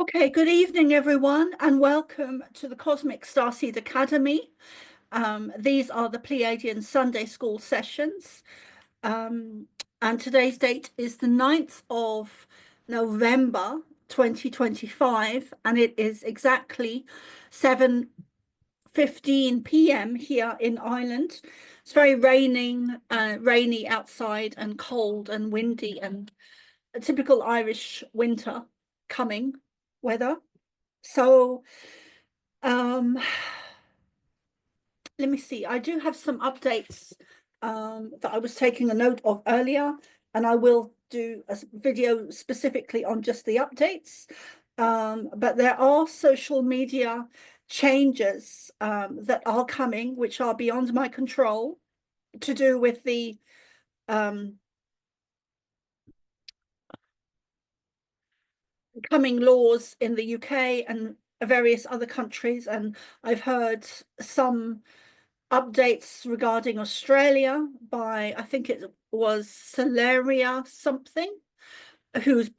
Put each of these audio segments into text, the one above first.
Okay, good evening, everyone, and welcome to the Cosmic Starseed Academy. These are the Pleiadian Sunday School sessions, um, and today's date is the 9th of November 2025, and it is exactly 7:15 p.m. here in Ireland. It's very rainy outside and cold and windy and a typical Irish winter coming weather. So, um, let me see. I do have some updates that I was taking a note of earlier, and I will do a video specifically on just the updates. But there are social media changes that are coming, which are beyond my control, to do with the coming laws in the UK and various other countries. And I've heard some updates regarding Australia by, I think it was Celeria something, who's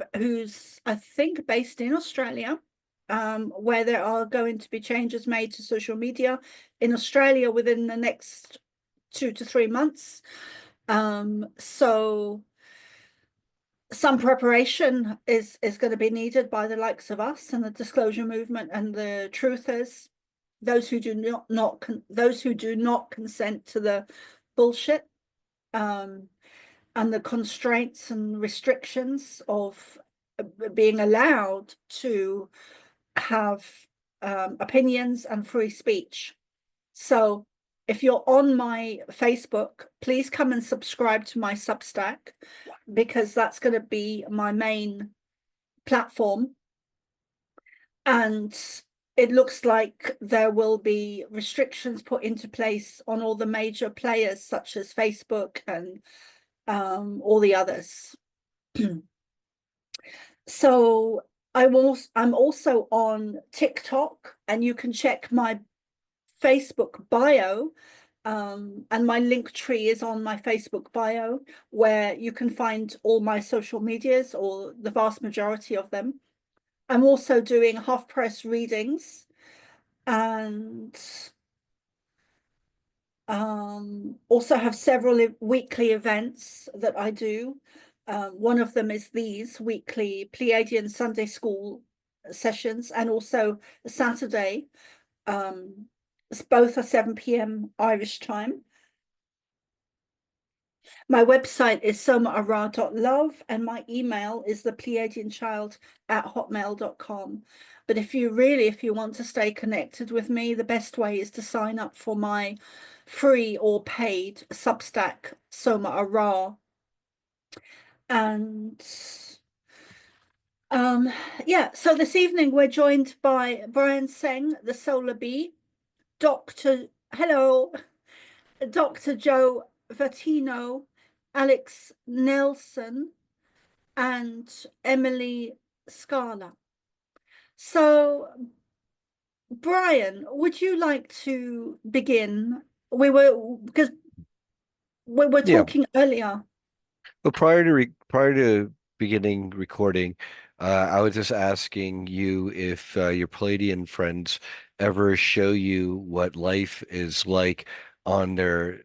I think based in Australia, where there are going to be changes made to social media in Australia within the next 2 to 3 months. So some preparation is going to be needed by the likes of us and the disclosure movement and the truthers, those who do not consent to the bullshit, and the constraints and restrictions of being allowed to have opinions and free speech. So if you're on my Facebook, please come and subscribe to my Substack, because that's going to be my main platform. And it looks like there will be restrictions put into place on all the major players, such as Facebook and all the others. So I'm also on TikTok, and you can check my Facebook bio, and my link tree is on my Facebook bio, where you can find all my social medias, or the vast majority of them. I'm also doing half price readings, and also have several weekly events that I do. One of them is these weekly Pleiadian Sunday School sessions, and also Saturday. It's both at 7 p.m. Irish time. My website is somaara.love, and my email is thepleiadianchild@hotmail.com. But if you want to stay connected with me, the best way is to sign up for my free or paid Substack, Somaara. And yeah, so this evening we're joined by Brian Seng, the Solar Bee, Dr. Joe Vatino, Alex Nelson, and Emily Scala. So, Brian, would you like to begin? Because we were Yeah. talking earlier. Well, prior to beginning recording, I was just asking you if your Palladian friends ever show you what life is like on their,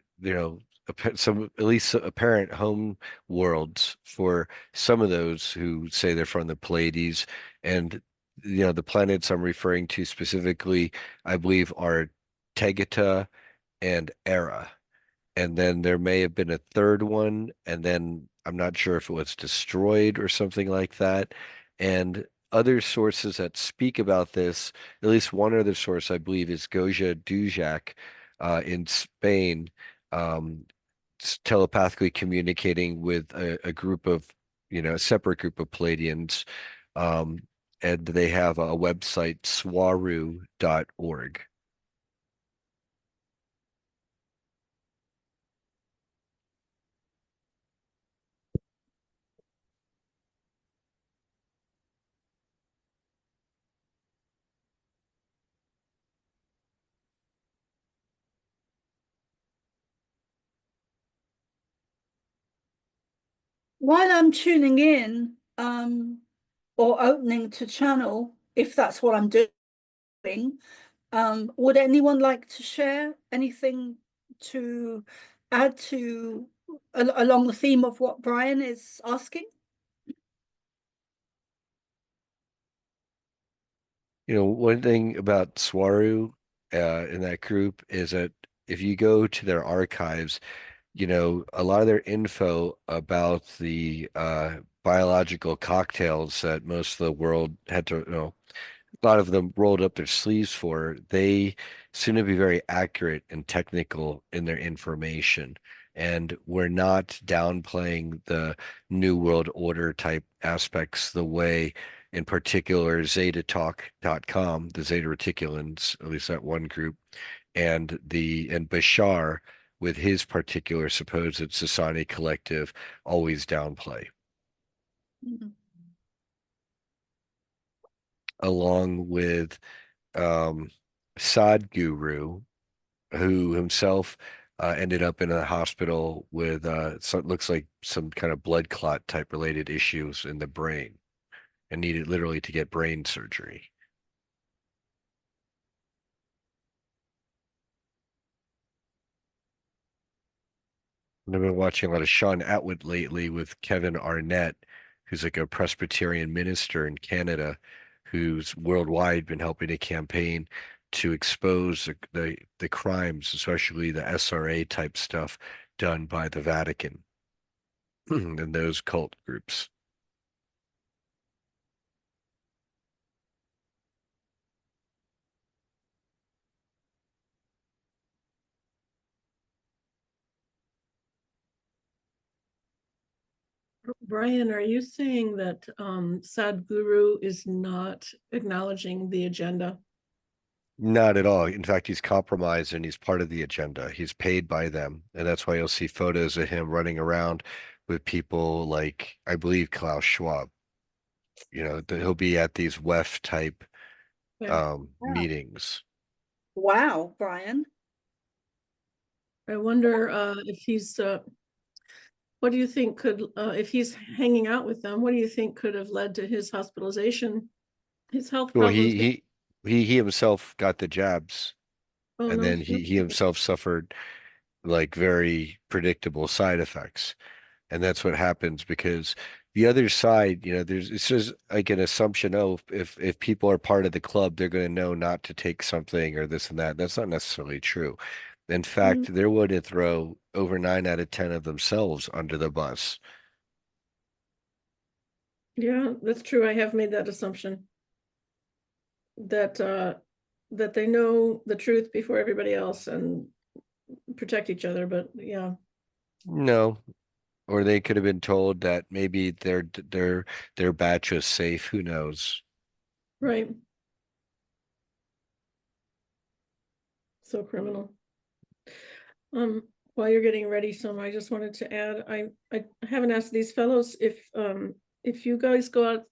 some at least apparent home worlds for some of those who say they're from the Pleiades, and the planets I'm referring to specifically, I believe, are Tegeta and Era. And then there may have been a third one, and then I'm not sure if it was destroyed or something like that. And other sources that speak about this, at least one other source I believe is Goja Dujak in Spain, um, telepathically communicating with a group of, a separate group of Palladians. Um, and they have a website, swaru.org. While I'm tuning in, or opening to channel if that's what I'm doing. Would anyone like to share anything to add to along the theme of what Brian is asking? One thing about Swaru in that group is that if you go to their archives, a lot of their info about the biological cocktails that most of the world had to, a lot of them rolled up their sleeves for, they seem to be very accurate and technical in their information. And we're not downplaying the New World Order type aspects the way, in particular, ZetaTalk.com, the Zeta Reticulans, at least that one group, and Bashar with his particular supposed Sasani collective always downplay, Mhm. along with Sadhguru, who himself ended up in a hospital with so it looks like some kind of blood clot type related issues in the brain and needed literally to get brain surgery. And I've been watching a lot of Sean Atwood lately with Kevin Arnett, who's like a Presbyterian minister in Canada, who's worldwide been helping a campaign to expose the crimes, especially the SRA type stuff done by the Vatican and those cult groups. Brian, are you saying that Sadhguru is not acknowledging the agenda? Not at all. In fact, he's compromised and he's part of the agenda. He's paid by them. And that's why you'll see photos of him running around with people like, I believe, Klaus Schwab. He'll be at these WEF type Okay. Wow. meetings. Wow, Brian. I wonder if he's, what do you think could, if he's hanging out with them, what do you think could have led to his hospitalization, his health Well, problems? he himself got the jabs, Oh, and no. then he himself suffered like very predictable side effects. And that's what happens because the other side, it's just like an assumption, oh, if people are part of the club, they're going to know not to take something or this and that. That's not necessarily true. In Mm, fact, they're willing to throw over 9 out of 10 of themselves under the bus. yeah, that's true. I have made that assumption that that they know the truth before everybody else and protect each other. But yeah, No, or they could have been told that maybe their batch was safe. Who knows? right. So criminal. While you're getting ready, I just wanted to add, I haven't asked these fellows if you guys go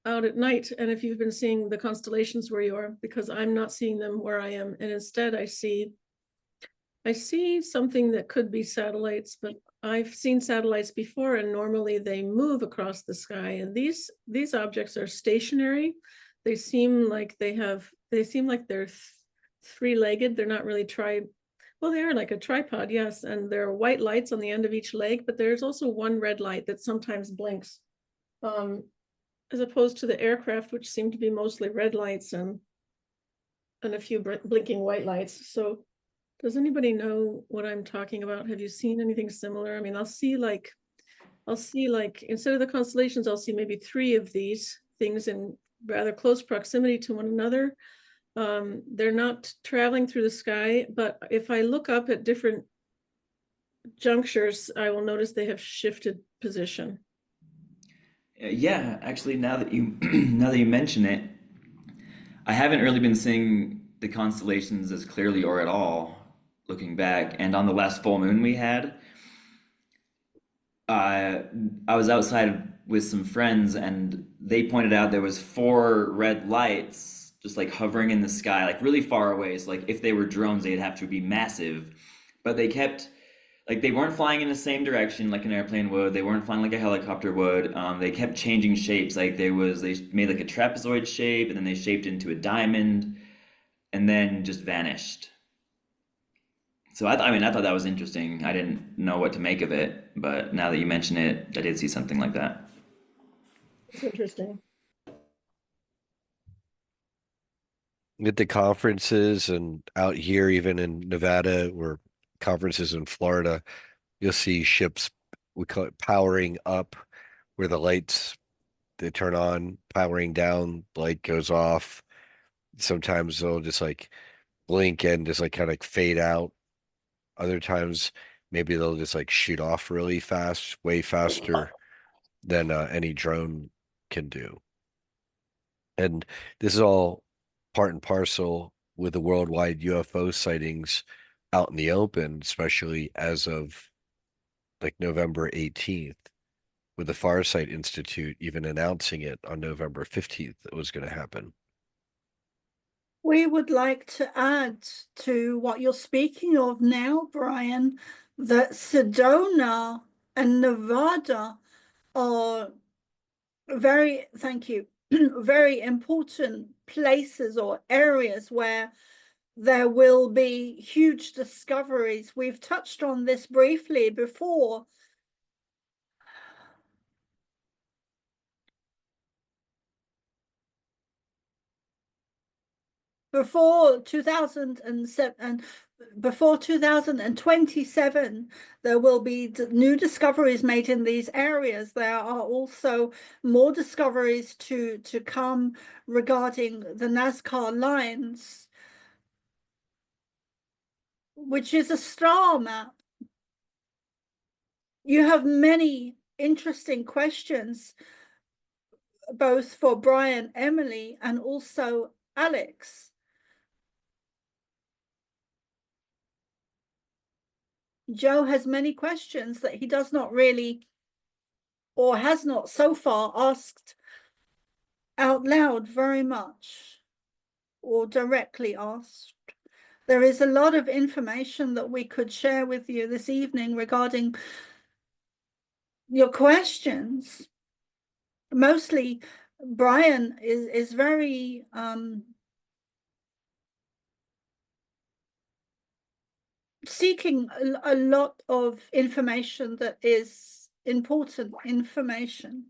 out at night and if you've been seeing the constellations where you are, because I'm not seeing them where I am, and instead I see something that could be satellites, but I've seen satellites before, and normally they move across the sky, and these objects are stationary. They seem like they're three-legged. They're not really well, they are like a tripod, yes, and there are white lights on the end of each leg, but there's also one red light that sometimes blinks, as opposed to the aircraft, which seem to be mostly red lights and a few blinking white lights. So does anybody know what I'm talking about? Have you seen anything similar? I mean, I'll see like instead of the constellations, I'll see maybe three of these things in rather close proximity to one another. They're not traveling through the sky, but if I look up at different junctures, I will notice they have shifted position. Yeah, actually, now that you now that you mention it, I haven't really been seeing the constellations as clearly or at all looking back. And on the last full moon we had, uh, I was outside with some friends, and they pointed out there was four red lights just like hovering in the sky, like really far away. So like if they were drones, they'd have to be massive. But they kept like they weren't flying in the same direction like an airplane would. They weren't flying like a helicopter would. They kept changing shapes. Like they made like a trapezoid shape, and then they shaped into a diamond, and then just vanished. So I mean, I thought that was interesting. I didn't know what to make of it, but now that you mention it, I did see something like that. It's interesting. At the conferences and out here, even in Nevada, or conferences in Florida, you'll see ships, we call it powering up, where the lights, they turn on, powering down, light goes off. Sometimes they'll just like blink and just like kind of like fade out. Other times, maybe they'll just like shoot off really fast, way faster than any drone can do. And this is all part and parcel with the worldwide UFO sightings out in the open, especially as of like November 18th, with the Farsight Institute even announcing it on November 15th it was going to happen. We would like to add to what you're speaking of now, Brian, that Sedona and Nevada are thank you, very important places or areas where there will be huge discoveries. We've touched on this briefly before. Before 2007, before 2027, there will be new discoveries made in these areas. There are also more discoveries to come regarding the Nazca lines, which is a star map. You have many interesting questions, both for Brian, Emily, and also Alex. Joe has many questions that he does not really, or has not so far asked out loud very much, or directly asked. There is a lot of information that we could share with you this evening regarding your questions. Mostly, Brian is very seeking a lot of information that is important information.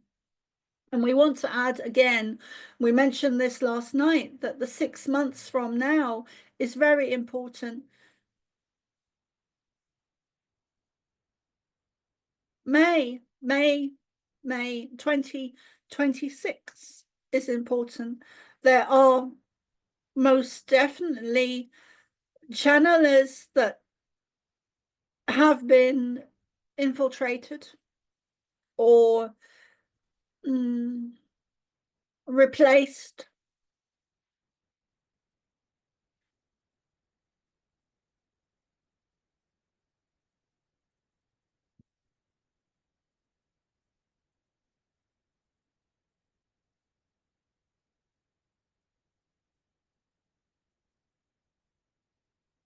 And we want to add again, we mentioned this last night, that the 6 months from now is very important. May 2026 is important. There are most definitely channelers that have been infiltrated or replaced.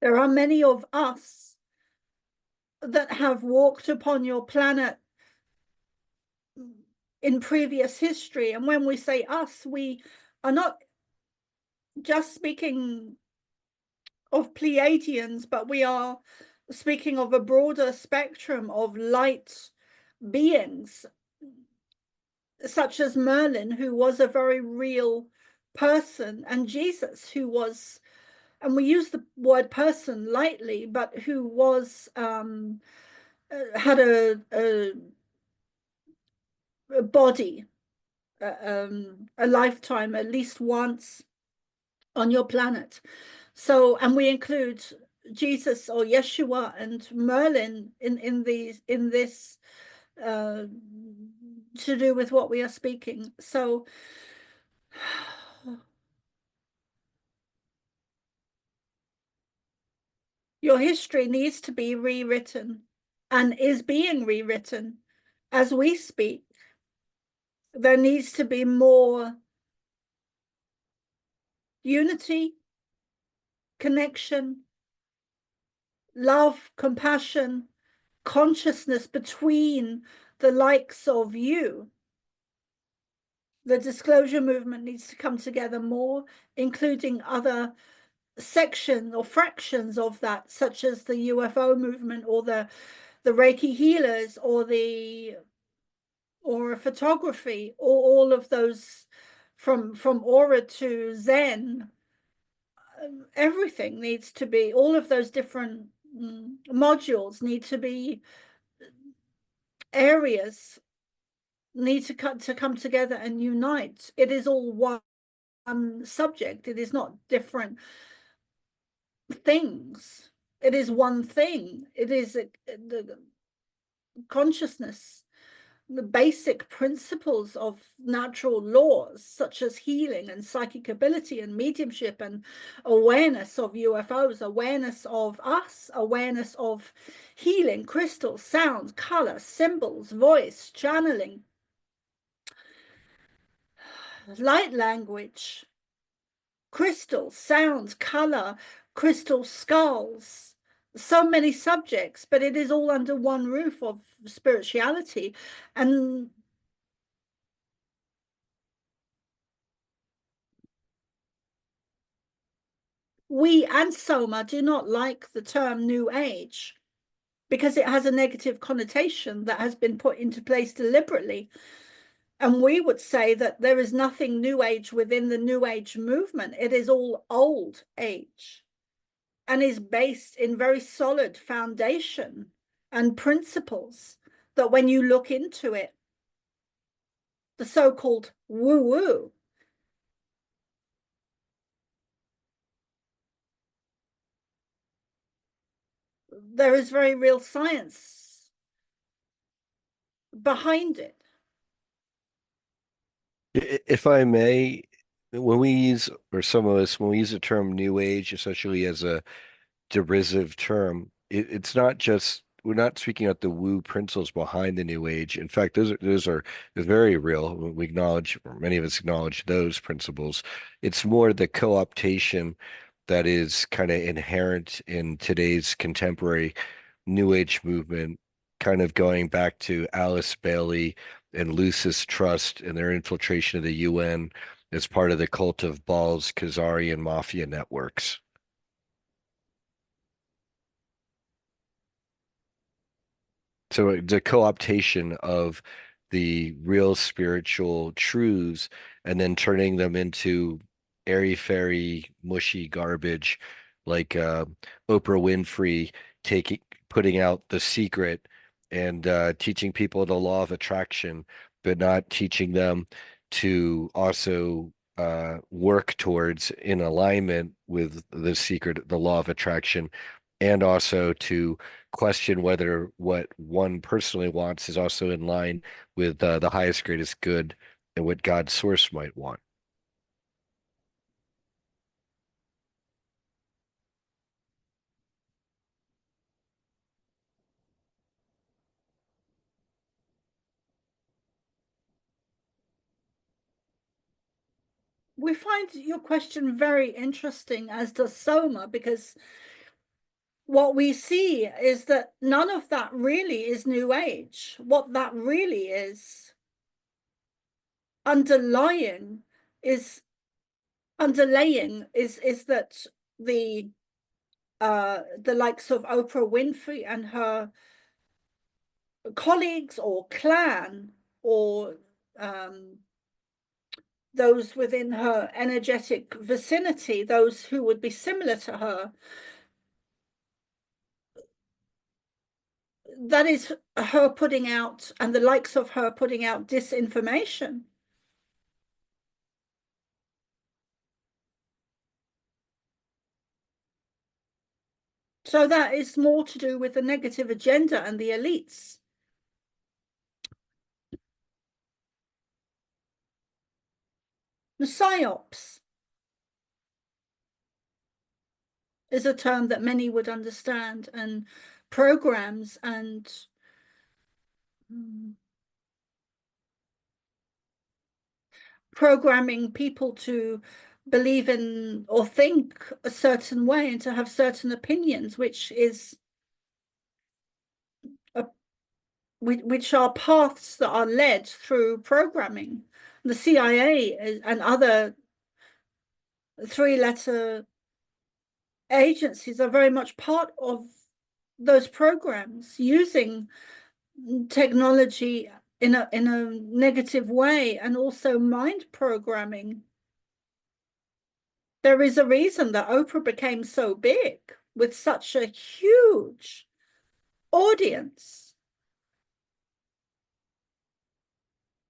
There are many of us that have walked upon your planet in previous history. And when we say us, we are not just speaking of Pleiadians, but we are speaking of a broader spectrum of light beings, such as Merlin, who was a very real person, and Jesus, who was, and we use the word person lightly, but who was had a body, a lifetime at least once on your planet. So, and we include Jesus or Yeshua and Merlin in this to do with what we are speaking. So your history needs to be rewritten and is being rewritten as we speak. There needs to be more unity, connection, love, compassion, consciousness between the likes of you. The disclosure movement needs to come together more, including other sections or fractions of that, such as the UFO movement or the Reiki healers or photography, or all of those from aura to Zen. Everything needs to be, all of those different modules need to be, areas need to come together and unite. It is all one subject. It is not different things. It is one thing. It is the consciousness, the basic principles of natural laws, such as healing and psychic ability and mediumship and awareness of UFOs, awareness of us, awareness of healing, crystals, sounds, color, symbols, voice, channeling, light language, crystals, sounds, color, crystal skulls, so many subjects, but it is all under one roof of spirituality. And we and Soma do not like the term New Age because it has a negative connotation that has been put into place deliberately. And we would say that there is nothing New Age within the New Age movement. It is all old age and is based in very solid foundation and principles that when you look into it, the so-called woo-woo, there is very real science behind it. If I may, when we use, or some of us, when we use the term New Age, especially as a derisive term, it's not just, we're not speaking out the woo principles behind the New Age. In fact, those are very real. We acknowledge, or many of us acknowledge those principles. It's more the co-optation that is kind of inherent in today's contemporary New Age movement, kind of going back to Alice Bailey and Lucis Trust and their infiltration of the UN as part of the cult of Baal's Khazarian mafia networks. So the co-optation of the real spiritual truths and then turning them into airy-fairy, mushy garbage, like Oprah Winfrey putting out The Secret and teaching people the law of attraction, but not teaching them to also work towards in alignment with The Secret, the law of attraction, and also to question whether what one personally wants is also in line with the highest, greatest good and what God's source might want. We find your question very interesting, as does Soma, because what we see is that none of that really is New Age. What that really is underlaying is that the likes of Oprah Winfrey and her colleagues or clan, or those within her energetic vicinity, those who would be similar to her, that is her putting out, and the likes of her putting out disinformation. So that is more to do with the negative agenda and the elites. The psyops is a term that many would understand, and programs and programming people to believe in or think a certain way and to have certain opinions, which is a which are paths that are led through programming. The CIA and other three-letter agencies are very much part of those programs, using technology in a negative way, and also mind programming. There is a reason that Oprah became so big with such a huge audience.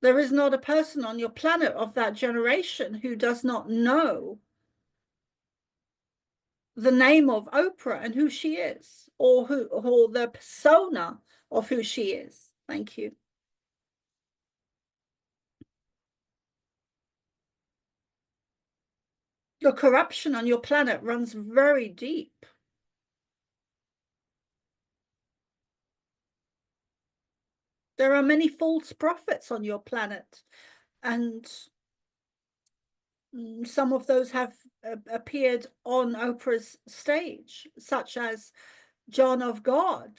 There is not a person on your planet of that generation who does not know the name of Oprah and who she is, or the persona of who she is. Thank you. The corruption on your planet runs very deep. There are many false prophets on your planet, and some of those have appeared on Oprah's stage, such as John of God.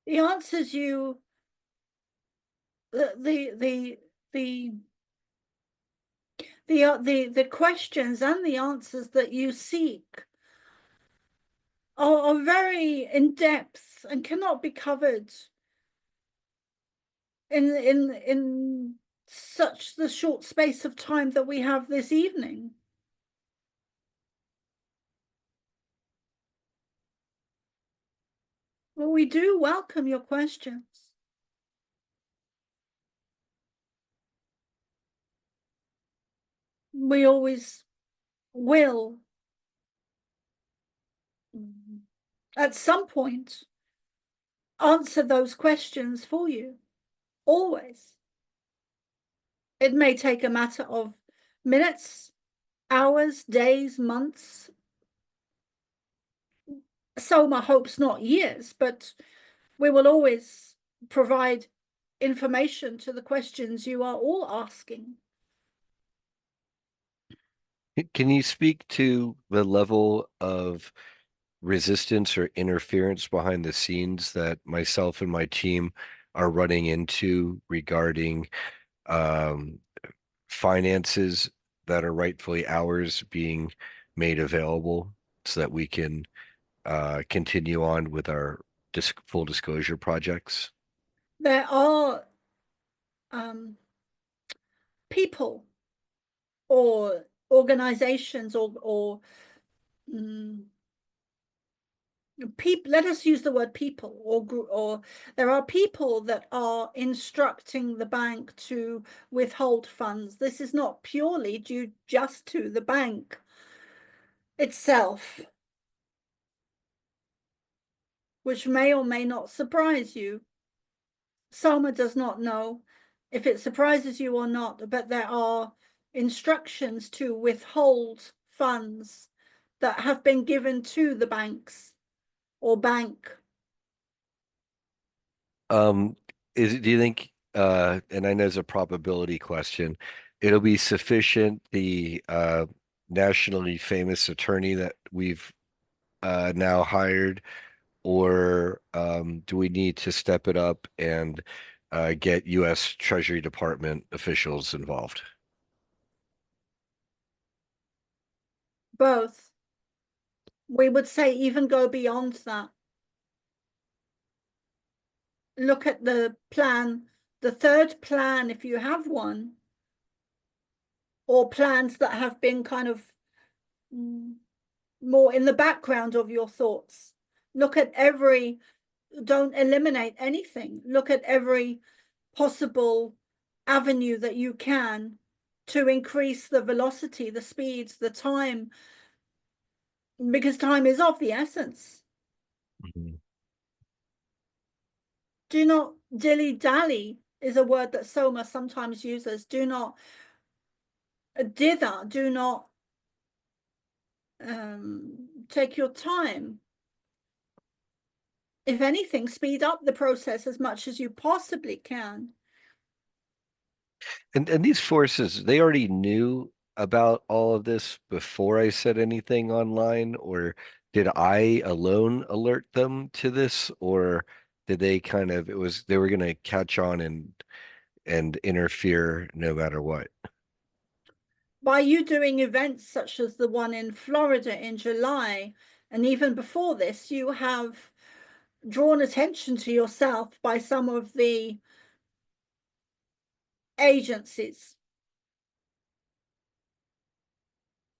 He answers you the questions and the answers that you seek are very in depth and cannot be covered in such the short space of time that we have this evening. Well, we do welcome your questions. We always will, at some point, answer those questions for you. Always. It may take a matter of minutes, hours, days, months. So my hope's not years, but we will always provide information to the questions you are all asking. Can you speak to the level of resistance or interference behind the scenes that myself and my team are running into regarding um, finances that are rightfully ours being made available so that we can continue on with our full disclosure projects? There are people or organizations or people, let us use the word people, or there are people that are instructing the bank to withhold funds. This is not purely due just to the bank itself, which may or may not surprise you. Soma does not know if it surprises you or not, but there are instructions to withhold funds that have been given to the banks or bank. Do you think, and I know it's a probability question, it'll be sufficient, the nationally famous attorney that we've now hired, or do we need to step it up and get U.S. Treasury Department officials involved? Both. We would say even go beyond that. Look at the plan, the third plan, if you have one, or plans that have been kind of more in the background of your thoughts. Look at don't eliminate anything. Look at every possible avenue that you can to increase the velocity, the speeds, the time, because time is of the essence. Mhm. Do not dilly-dally is a word that Soma sometimes uses. Do not dither, do not take your time. If anything, speed up the process as much as you possibly can. And these forces, they already knew about all of this before I said anything online, or did I alone alert them to this, or did they kind of they were gonna catch on and interfere no matter what? By you doing events such as the one in Florida in July, and even before this, you have drawn attention to yourself by some of the agencies.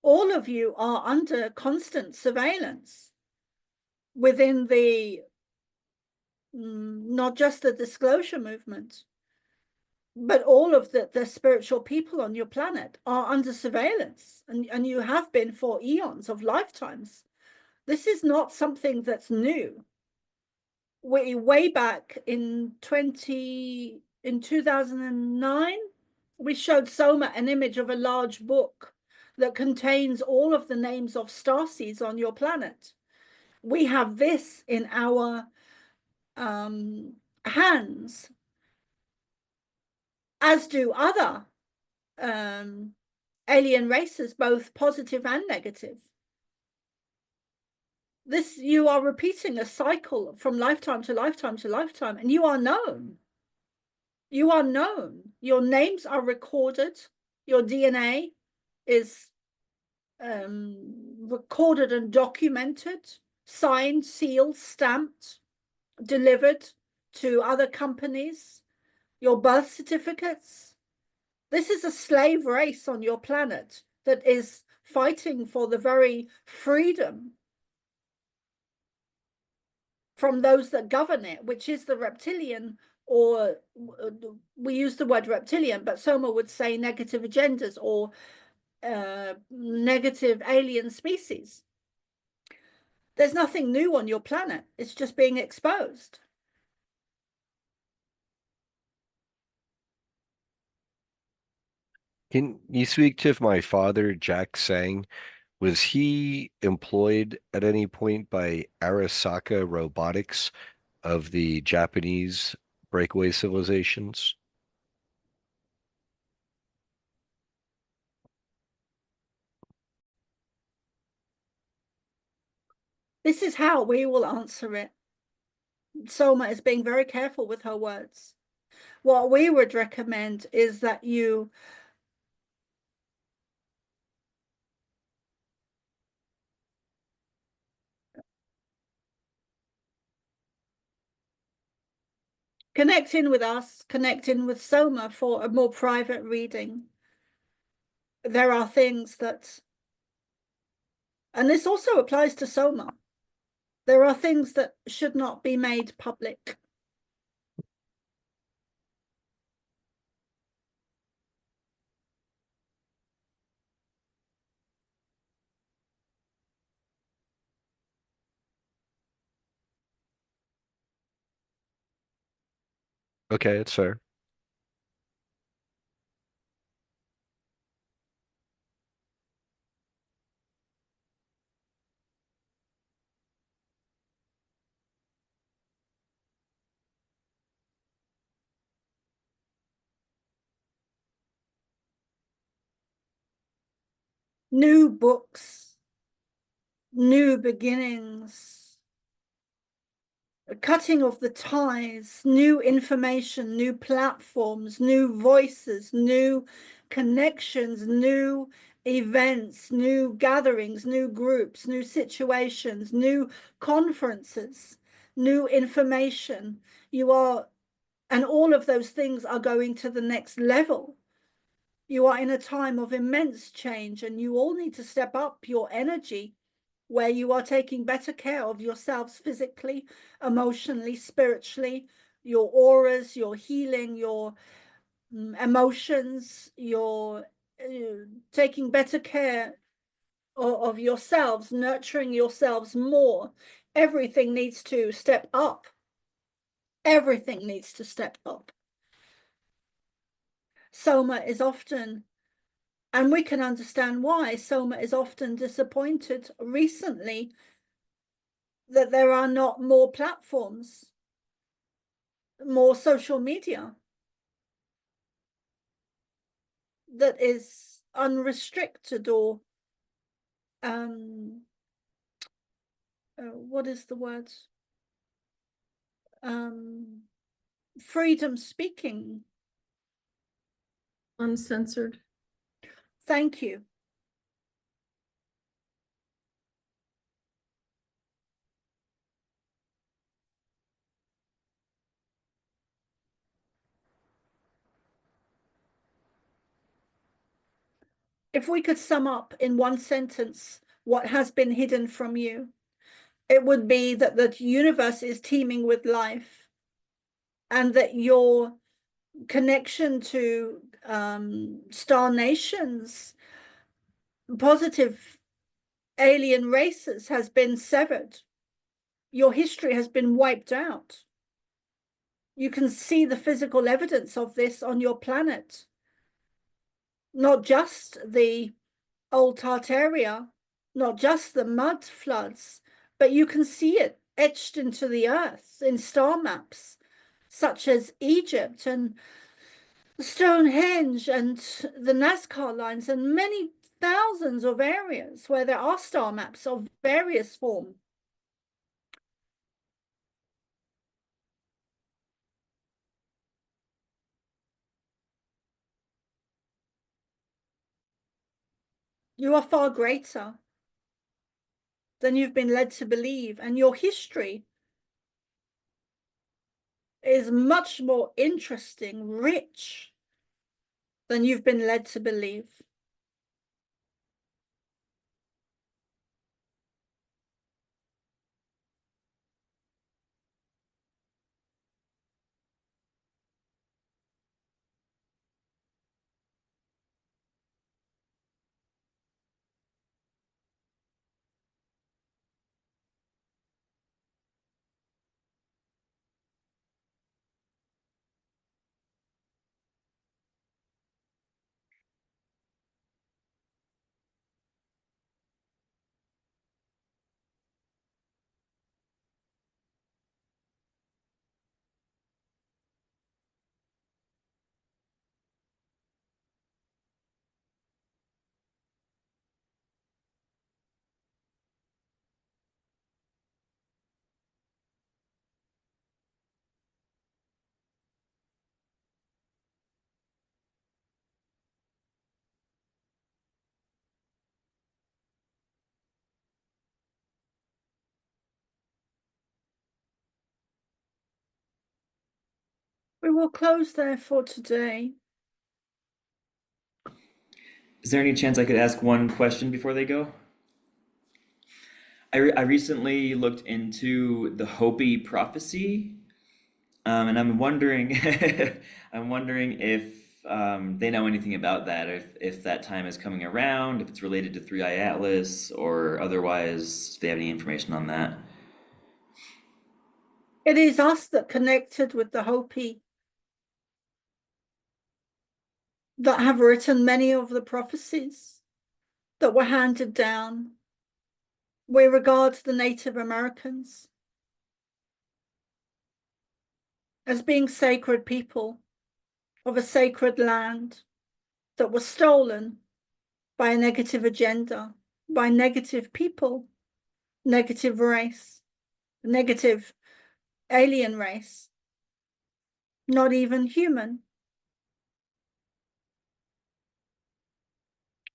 All of you are under constant surveillance within the, not just the disclosure movement, but all of the spiritual people on your planet are under surveillance, and you have been for eons of lifetimes. This is not something that's new. Way back in 2009, we showed Soma an image of a large book that contains all of the names of starseeds on your planet. We have this in our hands, as do other alien races, both positive and negative. This, you are repeating a cycle from lifetime to lifetime to lifetime, and you are known. You are known. Your names are recorded. Your DNA is recorded and documented, signed, sealed, stamped, delivered to other companies. Your birth certificates. This is a slave race on your planet that is fighting for the very freedom from those that govern it, which is the reptilian, or we use the word reptilian, but Soma would say negative agendas or negative alien species. There's nothing new on your planet. It's just being exposed. Can you speak to if my father, Jack Sang, was he employed at any point by Arasaka Robotics of the Japanese breakaway civilizations? This is how we will answer it. Soma is being very careful with her words. What we would recommend is that you connect in with us, connect in with Soma for a more private reading. There are things that, and this also applies to Soma, there are things that should not be made public. Okay, it's fair. New books, new beginnings, cutting of the ties, new information, new platforms, new voices, new connections, new events, new gatherings, new groups, new situations, new conferences, new information. You are, and all of those things are going to the next level. You are in a time of immense change, and you all need to step up your energy where you are taking better care of yourselves physically, emotionally, spiritually, your auras, your healing, your emotions, your taking better care of yourselves, nurturing yourselves more. Everything needs to step up. Everything needs to step up. Soma is often, and we can understand why, Soma is often disappointed recently that there are not more platforms, more social media that is unrestricted, or what is the word? Freedom speaking. Uncensored. Thank you. If we could sum up in one sentence what has been hidden from you, it would be that the universe is teeming with life, and that your connection to star nations, positive alien races, has been severed. Your history has been wiped out. You can see the physical evidence of this on your planet. Not just the old Tartaria, not just the mud floods, but you can see it etched into the earth in star maps, such as Egypt and Stonehenge and the Nazca lines, and many thousands of areas where there are star maps of various form. You are far greater than you've been led to believe, and your history is much more interesting, rich, than you've been led to believe. We will close there for today. Is there any chance I could ask one question before they go? I recently looked into the Hopi prophecy, and I'm wondering, I'm wondering if they know anything about that, if that time is coming around, if it's related to Three Eye Atlas, or otherwise, if they have any information on that. It is us that connected with the Hopi that have written many of the prophecies that were handed down. We regard the Native Americans as being sacred people of a sacred land that was stolen by a negative agenda, by negative people, negative race, negative alien race, not even human.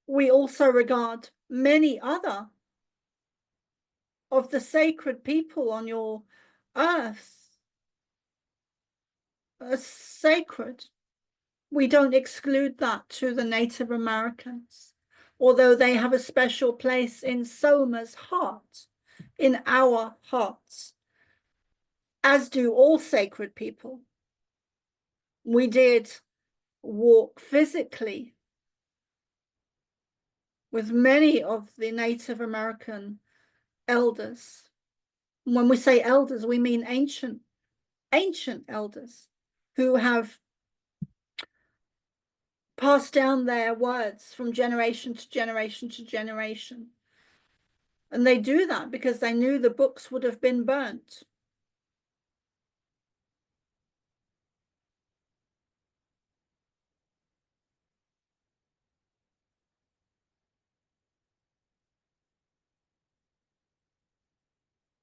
We also regard many other of the sacred people on your earth as sacred. We don't exclude that to the Native Americans, although they have a special place in Soma's heart, in our hearts, as do all sacred people. We did walk physically with many of the Native American elders. When we say elders, we mean ancient ancient elders who have passed down their words from generation to generation to generation. And they do that because they knew the books would have been burnt.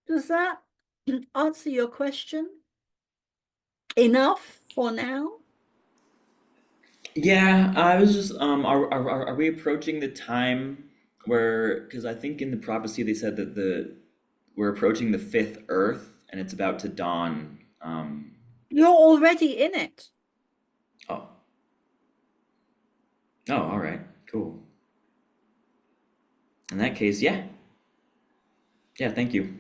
Does that answer your question? Enough for now? Yeah, I was just are we approaching the time where, because I think in the prophecy they said that we're approaching the fifth Earth and it's about to dawn. You're already in it. Oh. Oh, all right, cool. In that case, yeah. Yeah, thank you.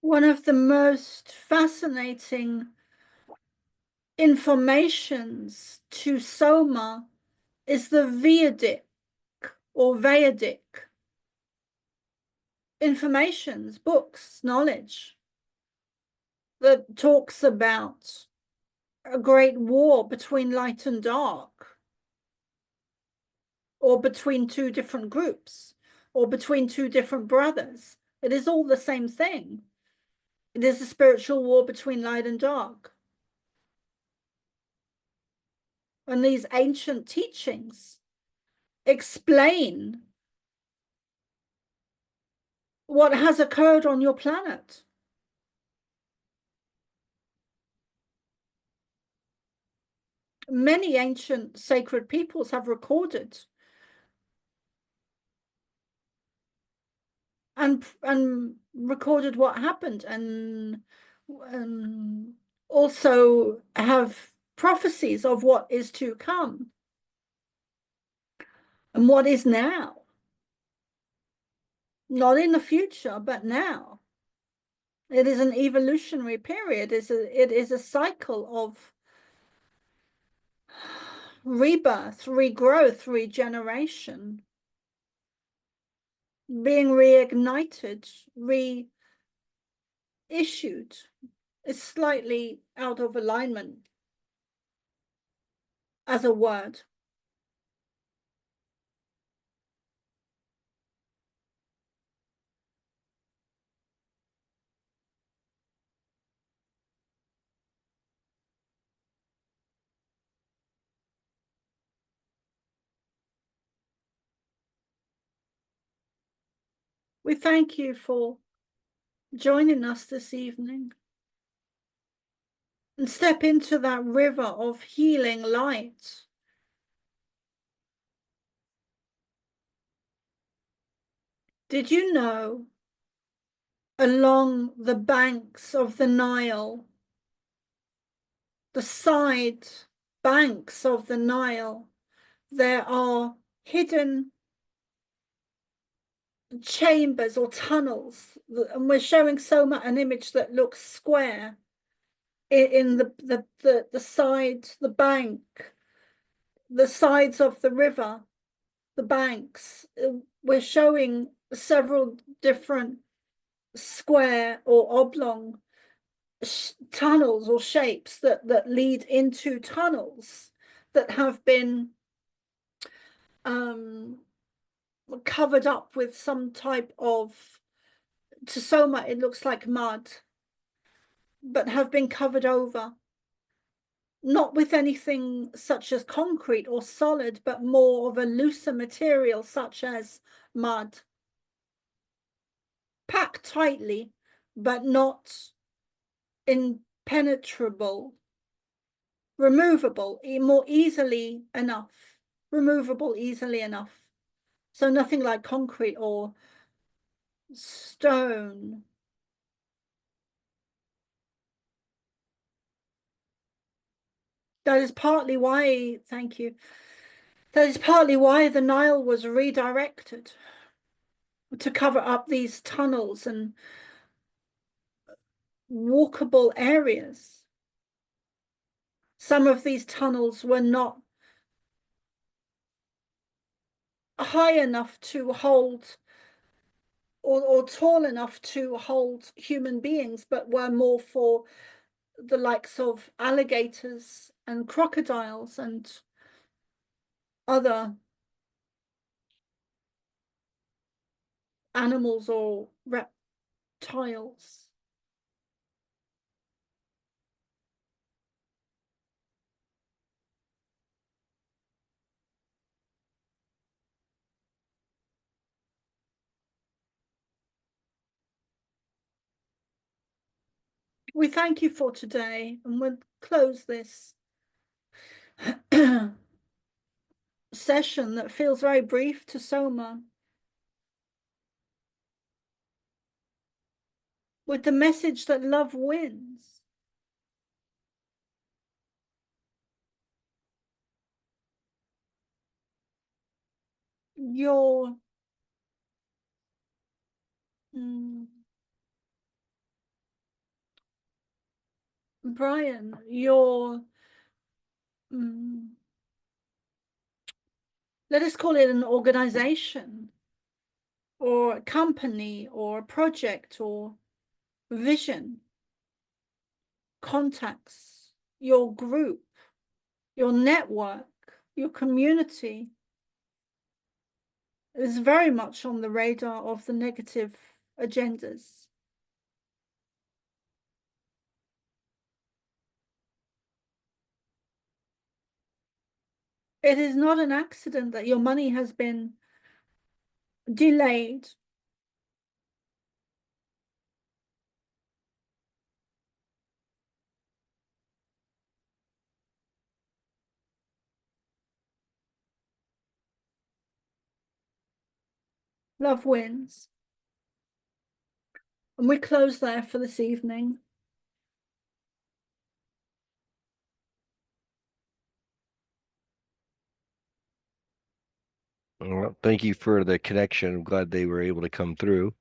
One of the most fascinating informations to Soma is the Vedic or Vedic informations, books, knowledge that talks about a great war between light and dark, or between two different groups, or between two different brothers. It is all the same thing. It is a spiritual war between light and dark. And these ancient teachings explain what has occurred on your planet. Many ancient sacred peoples have recorded and recorded what happened, and also have prophecies of what is to come and what is now. Not in the future, but now. It is an evolutionary period. It is a cycle of rebirth, regrowth, regeneration, being reignited, reissued. It's slightly out of alignment as a word. We thank you for joining us this evening, and step into that river of healing light. Did you know along the banks of the Nile, the side banks of the Nile, there are hidden chambers or tunnels, and we're showing Soma an image that looks square in the side, the bank, the sides of the river, the banks. We're showing several different square or oblong tunnels or shapes that lead into tunnels that have been covered up with some type of, to Soma it looks like mud, but have been covered over, not with anything such as concrete or solid, but more of a looser material such as mud, packed tightly but not impenetrable, removable, more easily enough, removable easily enough. So nothing like concrete or stone. That is partly why, thank you, that is partly why the Nile was redirected to cover up these tunnels and walkable areas. Some of these tunnels were not high enough to hold or tall enough to hold human beings, but were more for the likes of alligators and crocodiles and other animals or reptiles. We thank you for today, and we'll close this session that feels very brief to Soma with the message that love wins. Your Brian, your let us call it an organization or a company or a project or vision, contacts, your group, your network, your community is very much on the radar of the negative agendas. It is not an accident that your money has been delayed. Love wins. And we close there for this evening. Well, thank you for the connection. I'm glad they were able to come through.